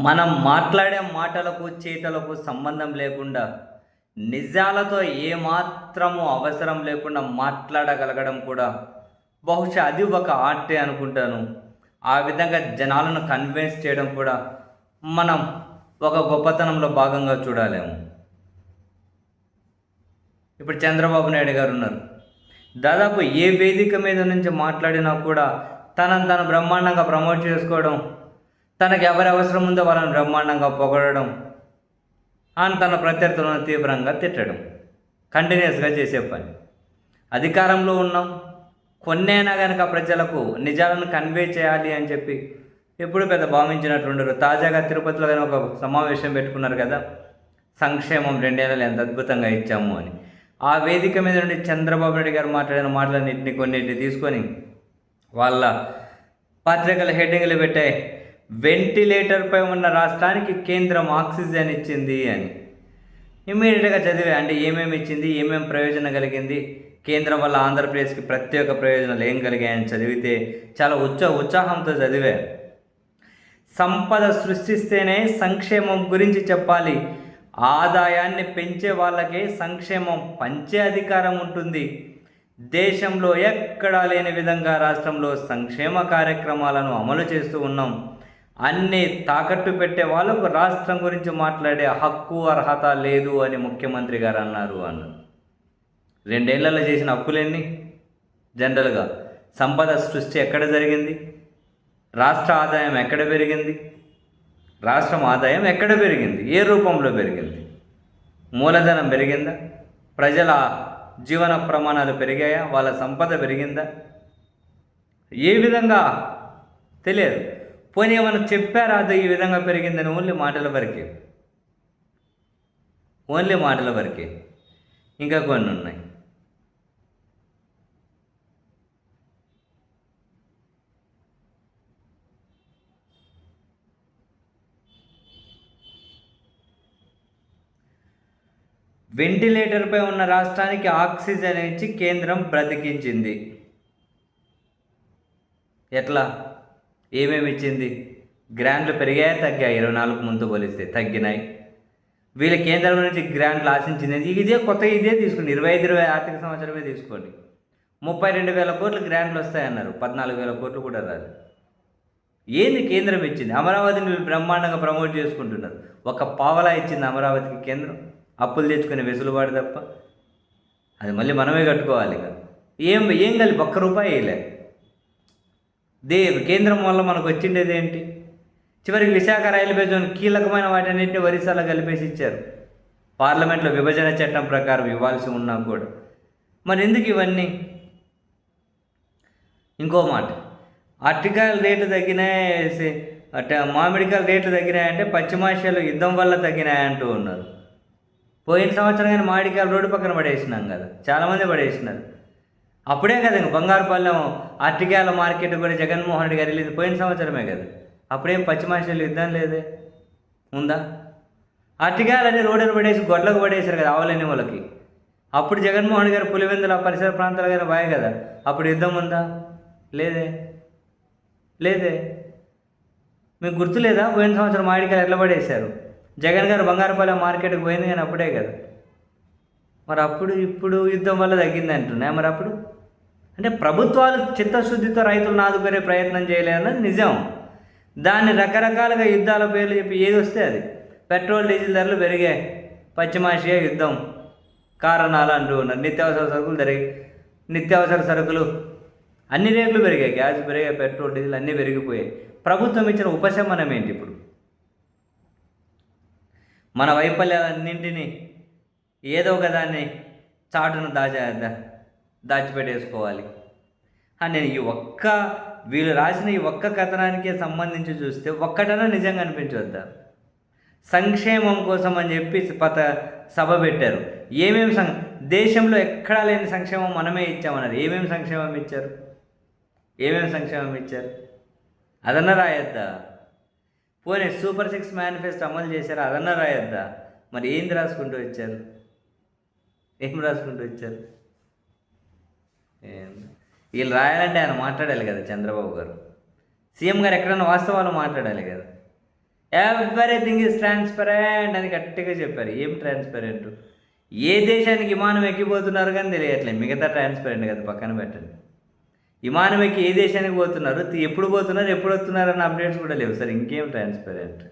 మనం మాట్లాడే మాటలకు, చేతలకు సంబంధం లేకుండా, నిజాలతో ఏమాత్రము అవసరం లేకుండా మాట్లాడగలగడం కూడా బహుశా అది ఒక ఆర్టే అనుకుంటాను. ఆ విధంగా జనాలను కన్విన్స్ చేయడం కూడా మనం ఒక గొప్పతనంలో భాగంగా చూడాలేమో. ఇప్పుడు చంద్రబాబు నాయుడు గారు ఉన్నారు. దాదాపు ఏ వేదిక మీద నుంచి మాట్లాడినా కూడా తనను తాను బ్రహ్మాండంగా ప్రమోట్ చేసుకోవడం, తనకు ఎవరి అవసరం ఉందో వాళ్ళని బ్రహ్మాండంగా పొగడడం, అని తన ప్రత్యర్థులను తీవ్రంగా తిట్టడం కంటిన్యూస్గా చేసే పని. అధికారంలో ఉన్నాం, కొన్నైనా కనుక ప్రజలకు నిజాలను కన్వే చేయాలి అని చెప్పి ఎప్పుడు పెద్ద భావించినట్లుండరు. తాజాగా తిరుపతిలో కానీ ఒక సమావేశం పెట్టుకున్నారు కదా, సంక్షేమం 2 ఏళ్ళు ఎంత అద్భుతంగా ఇచ్చాము అని. ఆ వేదిక మీద నుండి చంద్రబాబు నాయుడు గారు మాట్లాడిన మాటలన్నింటినీ కొన్నింటిని తీసుకొని వాళ్ళ పత్రికల హెడ్డింగ్లు పెట్టే, వెంటిలేటర్పై ఉన్న రాష్ట్రానికి కేంద్రం ఆక్సిజన్ ఇచ్చింది అని. ఇమ్మీడియట్గా చదివా, అంటే ఏమేమి ఇచ్చింది, ఏమేమి ప్రయోజనం కలిగింది, కేంద్రం వల్ల ఆంధ్రప్రదేశ్కి ప్రత్యేక ప్రయోజనాలు ఏం కలిగాయని చదివితే చాలా ఉత్సాహంతో చదివా. సంపద సృష్టిస్తేనే సంక్షేమం గురించి చెప్పాలి, ఆదాయాన్ని పెంచే వాళ్ళకే సంక్షేమం పంచే అధికారం ఉంటుంది. దేశంలో ఎక్కడా లేని విధంగా రాష్ట్రంలో సంక్షేమ కార్యక్రమాలను అమలు చేస్తూ ఉన్నాం. అన్నీ తాకట్టు పెట్టే వాళ్ళకు రాష్ట్రం గురించి మాట్లాడే హక్కు అర్హత లేదు అని ముఖ్యమంత్రి గారు అన్నారు 2 ఏళ్లలో చేసిన అప్పులెన్ని? జనరల్గా సంపద సృష్టి ఎక్కడ జరిగింది? రాష్ట్ర ఆదాయం ఎక్కడ పెరిగింది? రాష్ట్రం ఆదాయం ఎక్కడ పెరిగింది? ఏ రూపంలో పెరిగింది? మూలధనం పెరిగిందా? ప్రజల జీవన ప్రమాణాలు పెరిగాయా? వాళ్ళ సంపద పెరిగిందా? ఏ విధంగా తెలియదు. పోనీ ఏమైనా చెప్పారా అది ఈ విధంగా పెరిగిందని? ఓన్లీ మాటల వరకే, ఓన్లీ మాటల వరకే. ఇంకా కొన్ని ఉన్నాయి. వెంటిలేటర్పై ఉన్న రాష్ట్రానికి ఆక్సిజన్ ఇచ్చి కేంద్రం బ్రతికించింది. ఎట్లా? ఏమేమి ఇచ్చింది? గ్రాంట్లు పెరిగాయా తగ్గాయి? 24 ముందు పోలిస్తే తగ్గినాయి. వీళ్ళ కేంద్రం నుంచి గ్రాంట్లు ఆశించింది ఇదే కొత్త, ఇదే తీసుకోండి, 25 ఆర్థిక సంవత్సరమే తీసుకోండి. 32,000 కోట్లు గ్రాంట్లు వస్తాయన్నారు, 14,000 కోట్లు కూడా రాదు. ఏంది కేంద్రం ఇచ్చింది? అమరావతిని వీళ్ళు బ్రహ్మాండంగా ప్రమోట్ చేసుకుంటున్నారు. ఒక పావలా ఇచ్చింది అమరావతికి కేంద్రం, అప్పులు తెచ్చుకునే వెసులుబాటు తప్ప. అది మళ్ళీ మనమే కట్టుకోవాలి. ఇక ఏం ఏం కలిపి ₹1 వేయలే. కేంద్రం వల్ల మనకు వచ్చిండేది ఏంటి? చివరికి విశాఖ రైల్వే జోన్ కీలకమైన వాటన్నింటినీ ఒరిస్సాలో కలిపేసి ఇచ్చారు. పార్లమెంట్లో విభజన చట్టం ప్రకారం ఇవ్వాల్సి ఉన్నా కూడా. మరి ఎందుకు ఇవన్నీ? ఇంకో మాట, అరటికాయల రేట్లు తగ్గినాయి, మామిడికాయల రేట్లు తగ్గినాయంటే పశ్చిమాసియాలో యుద్ధం వల్ల తగ్గినాయంటూ ఉన్నారు. పోయిన సంవత్సరం కానీ మామిడికాయలు రోడ్డు పక్కన పడేసినాం కదా, చాలామంది పడేసినారు. అప్పుడే కదా ఇంక బంగారుపాలెం అరటికాయల మార్కెట్ కూడా జగన్మోహన్ రెడ్డి గారు వెళ్ళింది పోయిన సంవత్సరమే కదా. అప్పుడేం పశ్చిమాసియాలో యుద్ధం లేదే, ఉందా? అరటికాయలన్నీ రోడ్డును పడేసి గొడ్లకు పడేశారు కదా ఆవులేని వాళ్ళకి. అప్పుడు జగన్మోహన్ రెడ్డి గారు పులివెందుల పరిసర ప్రాంతాలు కానీ బాయ్ కదా, అప్పుడు యుద్ధం ఉందా? లేదే, లేదే. మీకు గుర్తులేదా పోయిన సంవత్సరం మామిడికాయలు ఎట్లా పడేశారు? జగన్ గారు బంగారుపాలెం మార్కెట్కి పోయింది కానీ అప్పుడే కదా. మరి అప్పుడు ఇప్పుడు యుద్ధం వల్ల తగ్గింది అంటున్నాయి. మరి అప్పుడు అంటే ప్రభుత్వాలు చిత్తశుద్ధితో రైతులను ఆదుకునే ప్రయత్నం చేయలేదన్నది నిజం. దాన్ని రకరకాలుగా యుద్ధాల పేర్లు చెప్పి ఏది వస్తే అది, పెట్రోల్ డీజిల్ ధరలు పెరిగాయి, పశ్చిమాసియా యుద్ధం కారణాలు అంటూ ఉన్నారు. నిత్యావసర సరుకులు అన్ని రేట్లు పెరిగాయి, గ్యాస్ పెరిగాయి, పెట్రోల్ డీజిల్ అన్నీ పెరిగిపోయాయి. ప్రభుత్వం ఇచ్చిన ఉపశమనం ఏంటి? ఇప్పుడు మన వైఫల్యాలన్నింటినీ ఏదో ఒక దాన్ని చాటును దాచిపెట్టేసుకోవాలి. నేను వీళ్ళు రాసిన ఈ ఒక్క కథనానికే సంబంధించి చూస్తే ఒక్కటన్నా నిజంగా అనిపించవద్దా? సంక్షేమం కోసం అని చెప్పి సభ పెట్టారు. దేశంలో ఎక్కడా లేని సంక్షేమం మనమే ఇచ్చామన్నారు. ఏమేమి సంక్షేమం ఇచ్చారు? అదన్నా రాయొద్దా? పోనీ సూపర్ 6 మేనిఫెస్టో అమలు చేశారు, అదన్నా రాయొద్దా? మరి ఏం రాసుకుంటూ వచ్చారు? వీళ్ళు రాయాలంటే ఆయన మాట్లాడాలి కదా, చంద్రబాబు గారు. సీఎం గారు ఎక్కడన్నా వాస్తవాలు మాట్లాడాలి కదా. ఎవ్రీథింగ్ ఈజ్ ట్రాన్స్పరెంట్ అని గట్టిగా చెప్పారు. ఏం ట్రాన్స్పరెంట్? ఏ దేశానికి విమానం ఎక్కిపోతున్నారు కానీ తెలియట్లేదు. మిగతా ట్రాన్స్పరెంట్ కదా పక్కన పెట్టండి. విమానం ఎక్కి ఏ దేశానికి పోతున్నారు, ఎప్పుడు పోతున్నారు, ఎప్పుడు వస్తున్నారు అన్న అప్డేట్స్ కూడా లేవు సార్. ఇంకేం ట్రాన్స్పరెంట్?